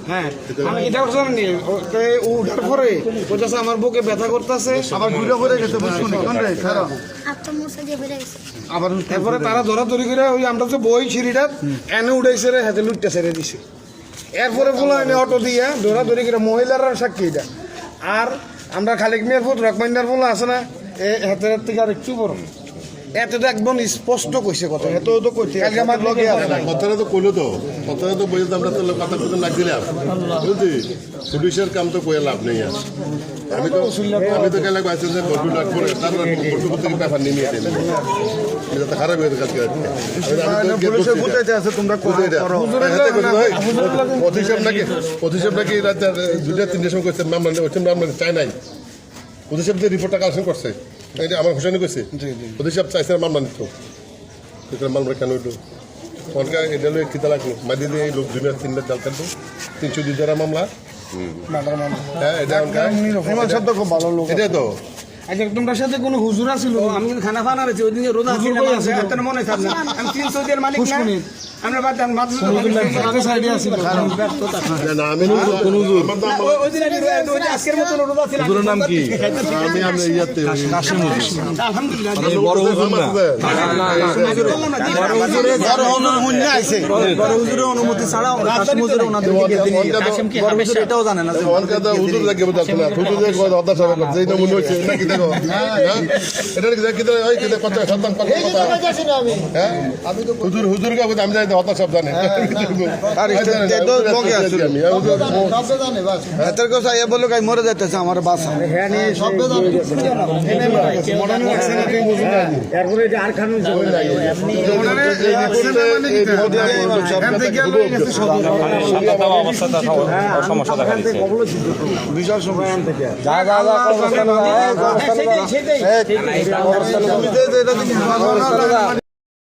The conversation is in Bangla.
হ্যাঁ আমি এটা জানি উঠার পরে বলতেছে আমার বুকে ব্যথা করতেছে, আবার ঘুরে ঘুরে গেছে বুঝুন আবার এরপরে তারা ধরাধরি করে ওই আমরা যে বই সিঁড়িটা এনে উঠাইছে রে, হাতে লুটটা ছেড়ে দিছে। এরপরে বলে এনে অটো দিয়ে ধরাধরি করে মহিলারা সাক্ষী এটা। আর আমরা খালেক মিয়ার ফুট রকমাইন্ডার বলে আছে না, হাতের থেকে আর একটু বড়, এত তো একদম স্পষ্ট কইছে কথা, এত তো কইছে কালকে আমার লগে আছে কথাটা তো কইলো তো, কথাটা তো বলে আমরা তো কথা কথা লাগ দিলাম বুঝলি, পুলিশের কাম তো কইয়া লাভ নেই। আমি তো গেলে কয়েছে যে বডু লাগ করে তারপর বডু থেকে ব্যাপার নিয়ে নিয়ে দিলাম, এটা তো খারাপ হয়ে গেছে। পুলিশের বুঝাইতে আছে তোমরা করো প্রতিশোধ নাকি রাত 2-3টার সময় করছে মামলা চাই নাই, প্রতিশোধ রিপোর্টটা কালেকশন করছে, এটা আমার ঘোষণা করছে প্রতিশোধ চাইছে মামলা নিত, মামলা কেন হইলো সরকার এটা লোক খিতা লাগলো মাঝে দিয়ে লোক জুনিয়ার 3 জাল কাটবো 302 ধারা মামলা। হ্যাঁ এটা খুব ভালো লোক এটা তো আচ্ছা তোমরা সাথে কোনো হুজুর আছিল? আমি কিন্তু খানা ফানা রয়েছে ওই দিন রোজা ছিল আপনার মনে থাকবে না, আমি 300 এর মালিক না, আমরা বাদ দেন মাত্র সাইডে আছিল না আমি ওই দিন আজকের মতো রোজা ছিল। হুজুরের নাম কি? আমি ইয়াতে কাশিম হুজুর। আলহামদুলিল্লাহ মানে বড় হুজুর না? বড় হুজুরের অনুমতি ছাড়া কাশিম হুজুর ওনাদের দিকে তিনি বড় হুজুর এটাও জানে না যে অনকাদা হুজুর লাগে বলতে না, হুজুর যে কয় অদা সব করছে এইটা মনে হচ্ছে নাকি দেখো এটা কি দেখো ওই কি কত সন্তান কথা হ্যাঁ হুজুর কে আমি যাই অদা সব জানে আর এটা লগে আছে আমি সব জানে বাস এটার কথা এ বলে গাই মরে যাইতেছে আমার বাসা হ্যাঁ নি সব জানে মডার্ন লাগছে না তুই বুঝিস না। এরপরে যে আর খান এমনি অবস্থাটা সমস্যা দেখা দিচ্ছে। বিশাল সময় থেকে সেটাই